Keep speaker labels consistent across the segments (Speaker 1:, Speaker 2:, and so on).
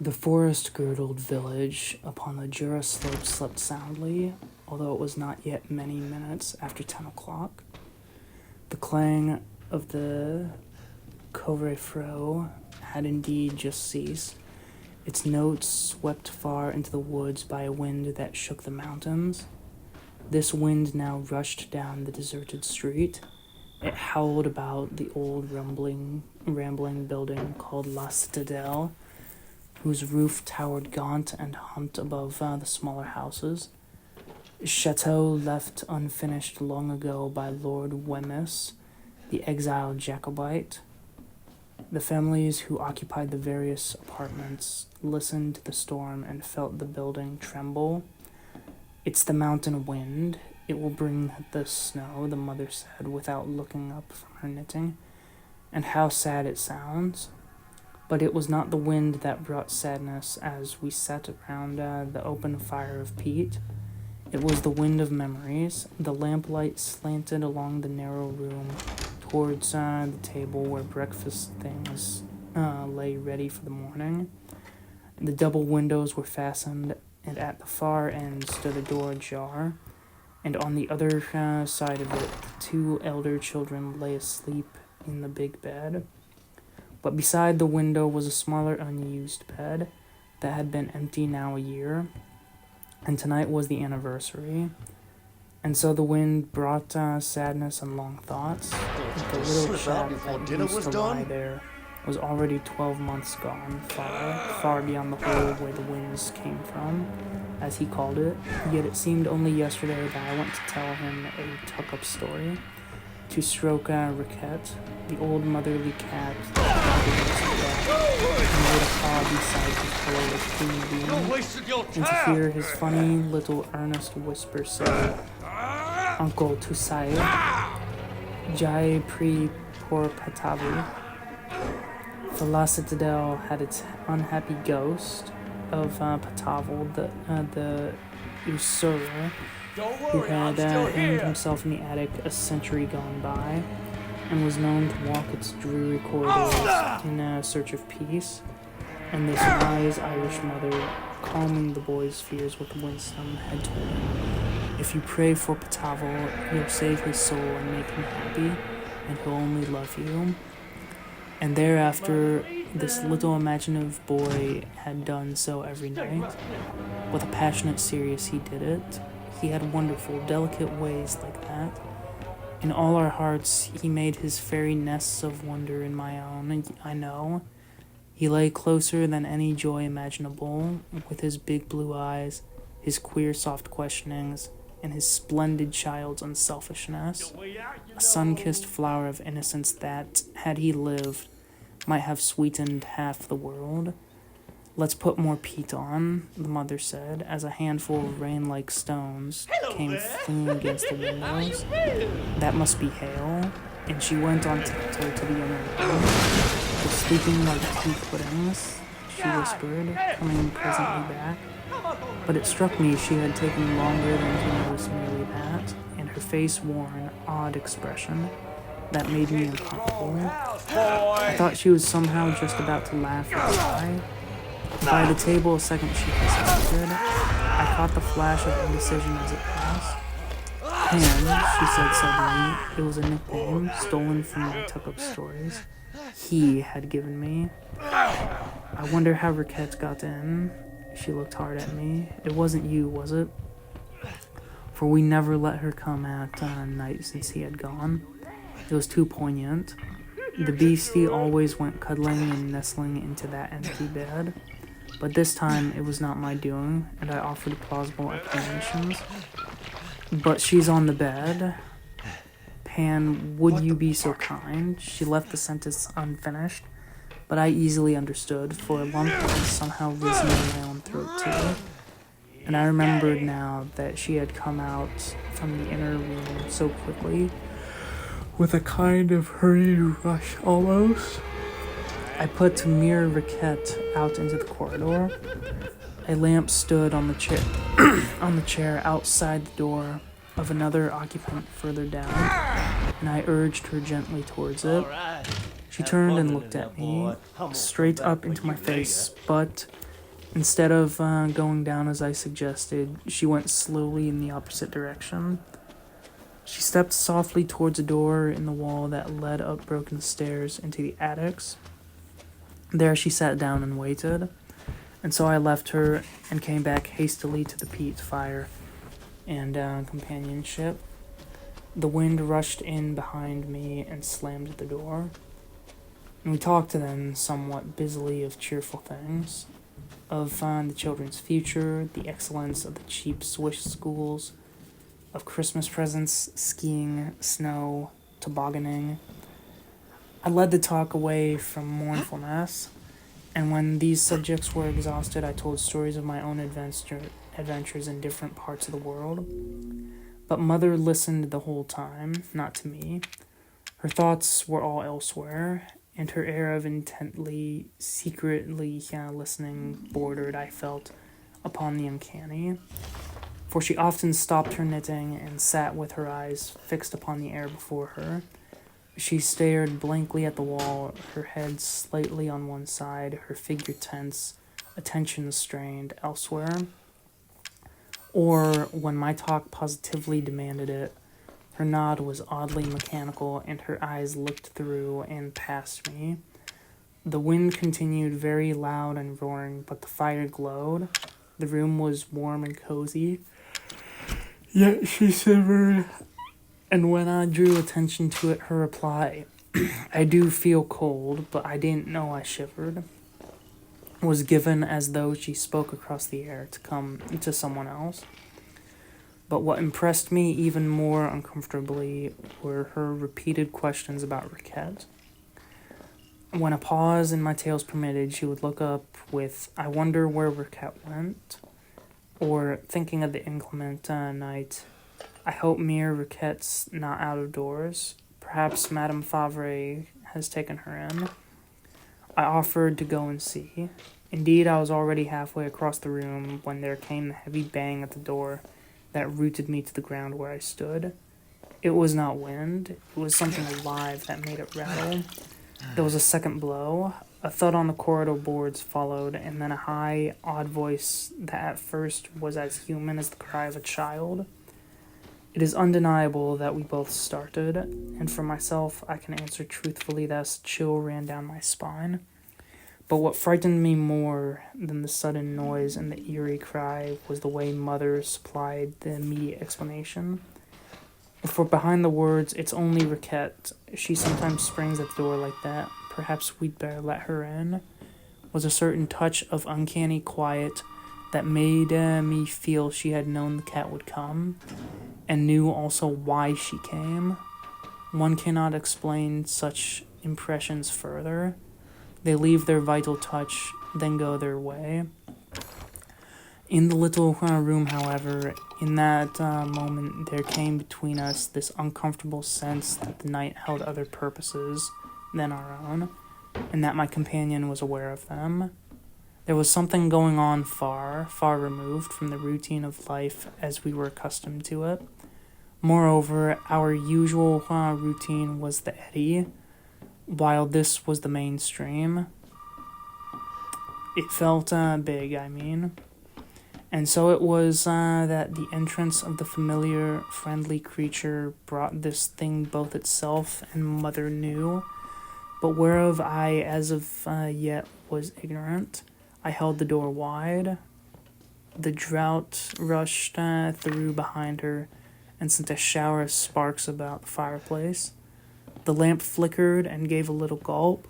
Speaker 1: The forest-girdled village upon the Jura slope slept soundly, although it was not yet many minutes after 10 o'clock. The clang of the couvre-feu had indeed just ceased, its notes swept far into the woods by a wind that shook the mountains. This wind now rushed down the deserted street. It howled about the old rambling building called La Citadelle, whose roof towered gaunt and humped above the smaller houses. Chateau left unfinished long ago by Lord Wemyss, the exiled Jacobite. The families who occupied the various apartments listened to the storm and felt the building tremble. "It's the mountain wind. It will bring the snow," the mother said without looking up from her knitting. And how sad it sounds. But it was not the wind that brought sadness as we sat around the open fire of peat. It was the wind of memories. The lamplight slanted along the narrow room towards the table where breakfast things lay ready for the morning. The double windows were fastened, and at the far end stood a door ajar, and on the other side of it, the two elder children lay asleep in the big bed. But beside the window was a smaller unused bed that had been empty now a year, and tonight was the anniversary. And so the wind brought sadness and long thoughts. The little chap that used to lie there was already 12 months gone, far beyond the hole where the winds came from, as he called it. Yet it seemed only yesterday that I went to tell him a tuck-up story, to stroke Riquette, the old motherly cat that and laid a paw beside his pillow of clean beans, and to hear his funny little earnest whisper say, "Uncle, tu sais, j'ai pris pour Patavu." For La Citadelle had its unhappy ghost of Patavel, the usurer, who had hanged himself in the attic a century gone by, and was known to walk its dreary corridors in search of peace. And this wise Irish mother, calming the boy's fears with wisdom, had told him, "If you pray for Patavel, you'll save his soul and make him happy, and he'll only love you." And thereafter, this little imaginative boy had done so every night. With a passionate serious he did it. He had wonderful, delicate ways like that. In all our hearts he made his fairy nests of wonder in my own, and I know. He lay closer than any joy imaginable, with his big blue eyes, his queer soft questionings, and his splendid child's unselfishness. A sun-kissed flower of innocence that, had he lived, might have sweetened half the world. "Let's put more peat on," the mother said, as a handful of rain-like stones came flinging against the windows. "That must be hail." And she went on tiptoe to the inner room. "They're sleeping like tea puddings," she whispered, coming presently back. But it struck me she had taken longer than to notice merely that, and her face wore an odd expression that made me uncomfortable. I thought she was somehow just about to laugh or sigh. By the table a second she hesitated. I caught the flash of indecision as it passed. "And," she said suddenly, "it was a nickname stolen from my tuck-up stories. He had given me. I wonder how Riquette got in." She looked hard at me. "It wasn't you, was it? For we never let her come at night since he had gone. It was too poignant. The beastie always went cuddling and nestling into that empty bed. But this time it was not my doing, and I offered plausible explanations. But she's on the bed. Pan, would you be so kind?" She left the sentence unfinished, but I easily understood, for a lump had somehow risen in my own throat too. And I remembered now that she had come out from the inner room so quickly, with a kind of hurried rush almost. I put mere Riquette out into the corridor. A lamp stood on the chair outside the door of another occupant further down, and I urged her gently towards it. She turned and looked at me, straight up into my face, but Instead of going down as I suggested, she went slowly in the opposite direction. She stepped softly towards a door in the wall that led up broken stairs into the attics. There she sat down and waited, and so I left her and came back hastily to the peat fire and companionship. The wind rushed in behind me and slammed the door, and we talked then somewhat busily of cheerful things, of the children's future, the excellence of the cheap Swiss schools, of Christmas presents, skiing, snow, tobogganing. I led the talk away from mournfulness, and when these subjects were exhausted, I told stories of my own adventures in different parts of the world. But Mother listened the whole time, not to me. Her thoughts were all elsewhere, and her air of intently, secretly listening bordered, I felt, upon the uncanny. For she often stopped her knitting and sat with her eyes fixed upon the air before her. She stared blankly at the wall, her head slightly on one side, her figure tense, attention strained elsewhere. Or, when my talk positively demanded it, her nod was oddly mechanical, and her eyes looked through and past me. The wind continued very loud and roaring, but the fire glowed. The room was warm and cozy. Yet she shivered, and when I drew attention to it, her reply, "I do feel cold, but I didn't know I shivered," was given as though she spoke across the air to come to someone else. But what impressed me even more uncomfortably were her repeated questions about Riquette. When a pause in my tales permitted, she would look up with, "I wonder where Riquette went," or, thinking of the inclement night, "I hope mere Riquette's not out of doors. Perhaps Madame Favre has taken her in." I offered to go and see. Indeed, I was already halfway across the room when there came the heavy bang at the door that rooted me to the ground where I stood. It was not wind, it was something alive that made it rattle. There was a second blow, a thud on the corridor boards followed, and then a high, odd voice that at first was as human as the cry of a child. It is undeniable that we both started, and for myself I can answer truthfully that a chill ran down my spine. But what frightened me more than the sudden noise and the eerie cry was the way Mother supplied the immediate explanation. For behind the words, "It's only Riquette, she sometimes springs at the door like that, perhaps we'd better let her in," was a certain touch of uncanny quiet that made me feel she had known the cat would come, and knew also why she came. One cannot explain such impressions further. They leave their vital touch, then go their way. In the little room, however, in that moment there came between us this uncomfortable sense that the night held other purposes than our own, and that my companion was aware of them. There was something going on far, far removed from the routine of life as we were accustomed to it. Moreover, our usual routine was the eddy, while this was the mainstream. It felt big, I mean. And so it was that the entrance of the familiar, friendly creature brought this thing both itself and Mother knew, but whereof I as of yet was ignorant. I held the door wide. The draught rushed through behind her and sent a shower of sparks about the fireplace. The lamp flickered and gave a little gulp.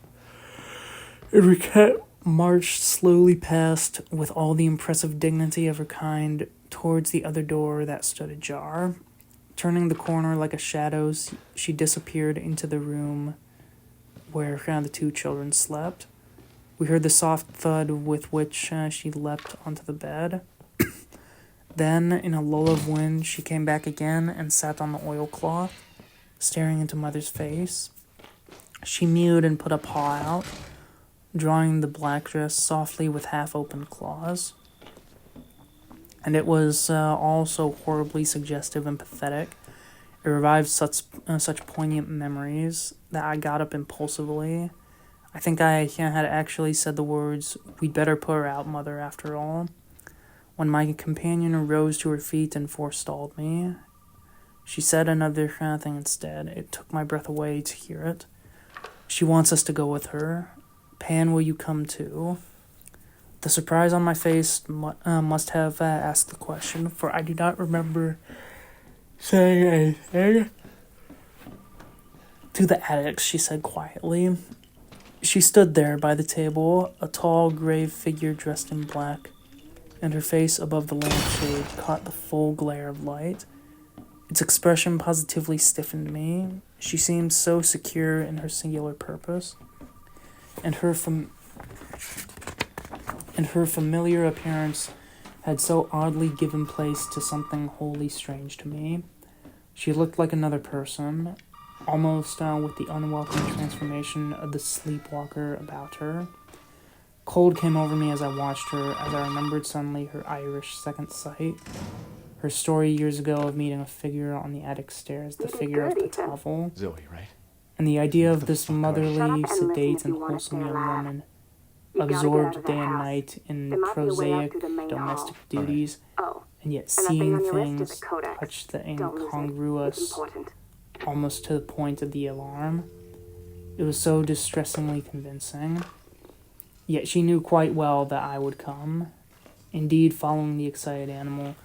Speaker 1: Riquette marched slowly past, with all the impressive dignity of her kind, towards the other door that stood ajar. Turning the corner like a shadow, she disappeared into the room where the two children slept. We heard the soft thud with which she leapt onto the bed. Then, in a lull of wind, she came back again and sat on the oilcloth, staring into Mother's face. She mewed and put a paw out, drawing the black dress softly with half-opened claws. And it was all so horribly suggestive and pathetic. It revived such poignant memories that I got up impulsively. I think I had actually said the words, "We'd better put her out, Mother, after all," when my companion rose to her feet and forestalled me. She said another thing instead. It took my breath away to hear it. "She wants us to go with her. Pan, will you come too?" The surprise on my face must have asked the question, for I do not remember saying anything. "To the attic," she said quietly. She stood there by the table, a tall, grave figure dressed in black, and her face above the lampshade caught the full glare of light. Its expression positively stiffened me. She seemed so secure in her singular purpose, and her familiar appearance had so oddly given place to something wholly strange to me. She looked like another person, almost with the unwelcome transformation of the sleepwalker about her. Cold came over me as I watched her, as I remembered suddenly her Irish second sight, her story years ago of meeting a figure on the attic stairs, the figure of Patavel,
Speaker 2: Zoe, right?
Speaker 1: and the idea of this motherly, sedate, and wholesome young woman, absorbed day and night in prosaic domestic duties, and yet seeing things touch the incongruous almost to the point of the alarm. It was so distressingly convincing. Yet she knew quite well that I would come. Indeed, following the excited animal,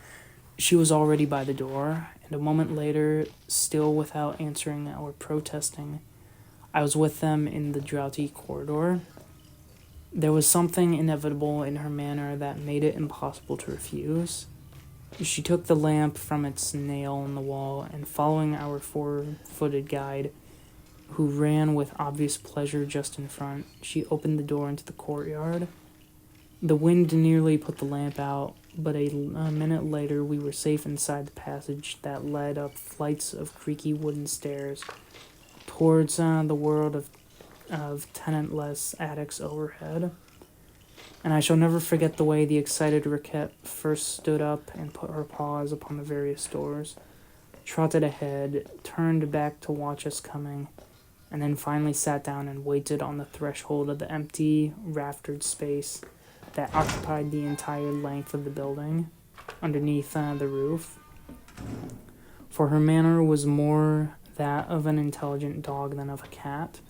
Speaker 1: she was already by the door, and a moment later, still without answering or protesting, I was with them in the draughty corridor. There was something inevitable in her manner that made it impossible to refuse. She took the lamp from its nail in the wall, and following our four-footed guide, who ran with obvious pleasure just in front, she opened the door into the courtyard. The wind nearly put the lamp out, but a minute later we were safe inside the passage that led up flights of creaky wooden stairs towards the world of tenantless attics overhead. And I shall never forget the way the excited Riquette first stood up and put her paws upon the various doors, trotted ahead, turned back to watch us coming, and then finally sat down and waited on the threshold of the empty, raftered space that occupied the entire length of the building, underneath the roof. For her manner was more that of an intelligent dog than of a cat,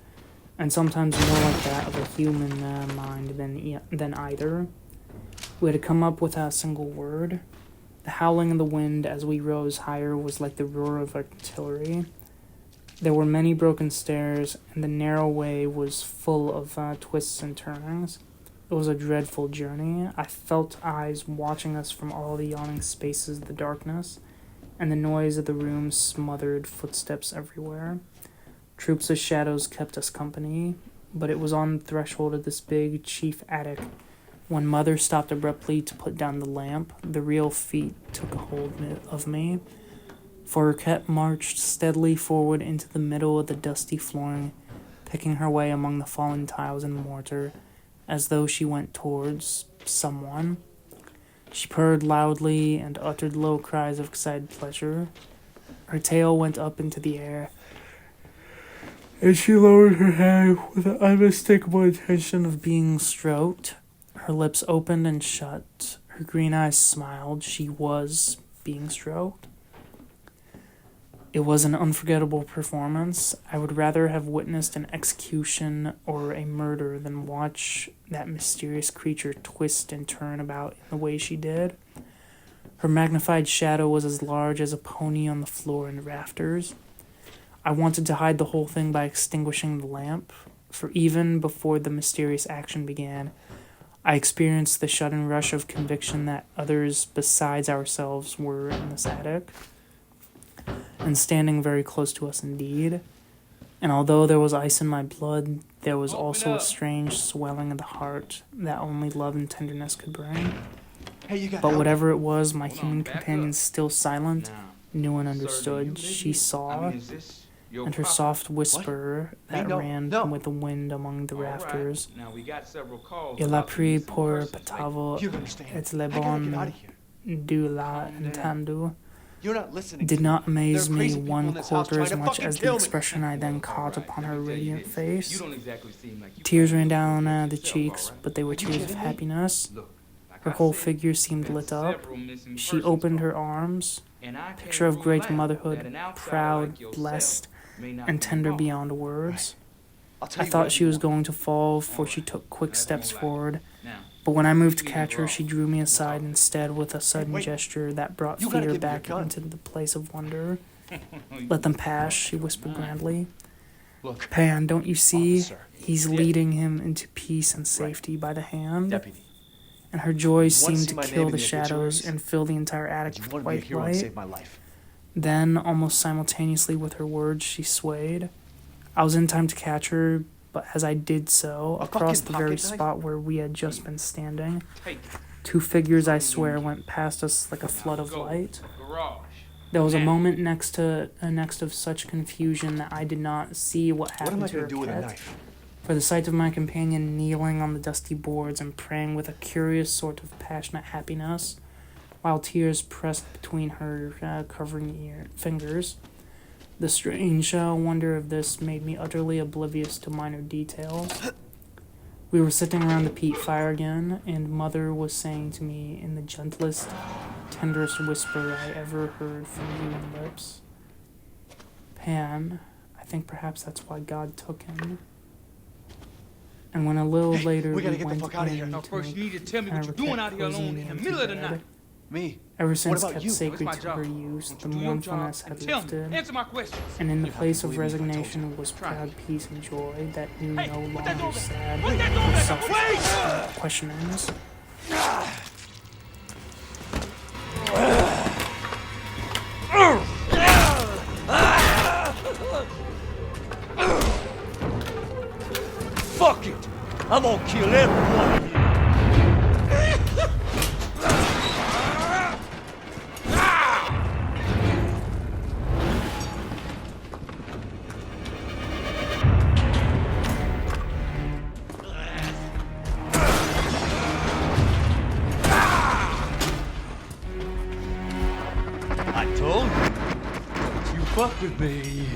Speaker 1: and sometimes more like that of a human mind than either. We had come up without a single word. The howling of the wind as we rose higher was like the roar of artillery. There were many broken stairs, and the narrow way was full of twists and turnings. It was a dreadful journey. I felt eyes watching us from all the yawning spaces of the darkness, and the noise of the room smothered footsteps everywhere. Troops of shadows kept us company, but it was on the threshold of this big chief attic when Mother stopped abruptly to put down the lamp. The real feat took a hold of me, for Riquette marched steadily forward into the middle of the dusty flooring, picking her way among the fallen tiles and mortar, as though she went towards someone. She purred loudly and uttered low cries of excited pleasure. Her tail went up into the air, and she lowered her head with the unmistakable intention of being stroked. Her lips opened and shut. Her green eyes smiled. She was being stroked. It was an unforgettable performance. I would rather have witnessed an execution or a murder than watch that mysterious creature twist and turn about in the way she did. Her magnified shadow was as large as a pony on the floor and rafters. I wanted to hide the whole thing by extinguishing the lamp, for even before the mysterious action began, I experienced the sudden rush of conviction that others besides ourselves were in this attic, and standing very close to us indeed. And although there was ice in my blood, there was also a strange swelling of the heart that only love and tenderness could bring. But whatever it was, my human companion, still silent, knew and understood. She saw, and her soft whisper that ran with the wind among the rafters. Il a pris pour Patavel et le bon Dieu l'a entendu.
Speaker 2: You're not listening.
Speaker 1: did not amaze
Speaker 2: There are
Speaker 1: me
Speaker 2: crazy people in
Speaker 1: one
Speaker 2: this house
Speaker 1: quarter as
Speaker 2: trying to
Speaker 1: much
Speaker 2: fucking
Speaker 1: as the
Speaker 2: kill me.
Speaker 1: expression I then caught upon her radiant face.
Speaker 3: You don't exactly seem like you
Speaker 1: Tears
Speaker 3: can
Speaker 1: ran
Speaker 3: handle
Speaker 1: down
Speaker 3: it
Speaker 1: the
Speaker 3: yourself,
Speaker 1: cheeks,
Speaker 3: all right?
Speaker 1: but they were tears of
Speaker 2: kidding me?
Speaker 1: happiness.
Speaker 3: Look, like
Speaker 1: Her
Speaker 3: I
Speaker 1: whole
Speaker 3: said,
Speaker 1: figure seemed
Speaker 3: been
Speaker 1: lit up.
Speaker 3: several missing
Speaker 1: She
Speaker 3: persons
Speaker 1: opened her
Speaker 3: calls.
Speaker 1: arms,
Speaker 3: And I can't
Speaker 1: picture of
Speaker 3: rule
Speaker 1: great
Speaker 3: out that
Speaker 1: motherhood,
Speaker 3: an outsider
Speaker 1: proud,
Speaker 3: like yourself
Speaker 1: blessed,
Speaker 3: may not
Speaker 1: and
Speaker 3: be
Speaker 1: tender
Speaker 3: wrong.
Speaker 1: beyond words.
Speaker 2: I'll tell
Speaker 1: I
Speaker 2: you
Speaker 1: thought
Speaker 2: whatever
Speaker 1: she
Speaker 2: you
Speaker 1: was
Speaker 2: want.
Speaker 1: going to fall, for she
Speaker 3: Alright,
Speaker 1: took quick
Speaker 3: that's
Speaker 1: steps
Speaker 3: more like it.
Speaker 1: forward.
Speaker 3: Now,
Speaker 1: But when I moved to
Speaker 3: you
Speaker 1: catch her,
Speaker 3: wrong.
Speaker 1: she drew me aside instead with a sudden
Speaker 2: wait.
Speaker 1: gesture that brought
Speaker 2: You gotta
Speaker 1: fear
Speaker 2: give me your
Speaker 1: back
Speaker 2: gun.
Speaker 1: into the place of wonder. Let them pass, she whispered grandly.
Speaker 2: Look,
Speaker 1: Pan, don't you see?
Speaker 2: Officer.
Speaker 1: He's
Speaker 2: Yeah.
Speaker 1: leading him into peace and safety by the hand.
Speaker 2: deputy.
Speaker 1: And her joy
Speaker 2: You wanna
Speaker 1: seemed
Speaker 2: see
Speaker 1: to
Speaker 2: my name
Speaker 1: kill
Speaker 2: in
Speaker 1: the
Speaker 2: the
Speaker 1: shadows
Speaker 2: obituaries?
Speaker 1: and fill the entire attic
Speaker 2: You
Speaker 1: with
Speaker 2: want to be a
Speaker 1: white
Speaker 2: hero and
Speaker 1: light.
Speaker 2: save my life.
Speaker 1: Then, almost simultaneously with her words, she swayed. I was in time to catch her, but as I did so,
Speaker 2: A
Speaker 1: across
Speaker 2: fucking
Speaker 1: the very
Speaker 2: pocket knife?
Speaker 1: spot where we had just been standing,
Speaker 3: Take
Speaker 1: two figures, I swear, went past us like a flood of
Speaker 3: go.
Speaker 1: light.
Speaker 3: Garage.
Speaker 1: There was a moment next of such confusion that I did not see what
Speaker 2: What
Speaker 1: happened
Speaker 2: am I
Speaker 1: to
Speaker 2: going
Speaker 1: her
Speaker 2: to do with a
Speaker 1: pet.
Speaker 2: knife?
Speaker 1: For the sight of my companion kneeling on the dusty boards and praying with a curious sort of passionate happiness, while tears pressed between her covering fingers. The strange wonder of this made me utterly oblivious to minor details. We were sitting around the peat fire again, and Mother was saying to me in the gentlest, tenderest whisper I ever heard from human lips, "Pan, I think perhaps that's why God took him." And when a little later
Speaker 2: we gotta
Speaker 1: we
Speaker 2: get the
Speaker 1: went
Speaker 2: fuck outta here.
Speaker 1: in
Speaker 3: Now,
Speaker 1: to
Speaker 3: first, you
Speaker 1: make
Speaker 3: need to tell me what you're
Speaker 1: Henriette
Speaker 3: doing out here
Speaker 1: cozy
Speaker 3: alone
Speaker 1: me
Speaker 3: in the
Speaker 1: into
Speaker 3: middle of the
Speaker 1: bed.
Speaker 3: night.
Speaker 2: Me?
Speaker 1: Ever since
Speaker 2: about
Speaker 1: kept
Speaker 2: you?
Speaker 1: sacred
Speaker 3: What's
Speaker 1: to
Speaker 3: my
Speaker 1: her
Speaker 3: job?
Speaker 1: use,
Speaker 3: Won't
Speaker 1: the
Speaker 3: you do your
Speaker 1: mournfulness
Speaker 3: job
Speaker 1: had
Speaker 3: and tell me?
Speaker 1: lifted,
Speaker 3: Answer my questions.
Speaker 1: and in the
Speaker 2: You have
Speaker 1: place
Speaker 2: to
Speaker 1: of
Speaker 2: believe me if I told
Speaker 1: resignation was
Speaker 3: Try.
Speaker 1: proud peace and joy that knew
Speaker 3: Hey,
Speaker 1: no
Speaker 3: put that door
Speaker 1: longer
Speaker 3: back.
Speaker 1: sad
Speaker 3: Put that door
Speaker 1: or
Speaker 3: back.
Speaker 1: selfish questionings.
Speaker 2: Fuck it! I'm gonna kill every one of you! I told you! Don't you fuck with me!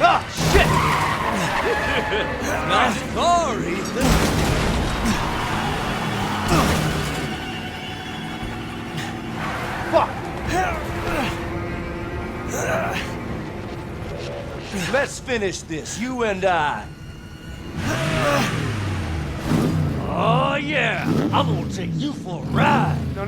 Speaker 2: Ah, shit! Nice car, Ethan! Fuck! Let's finish this, you and I. Oh, yeah! I'm gonna take you for a ride! No!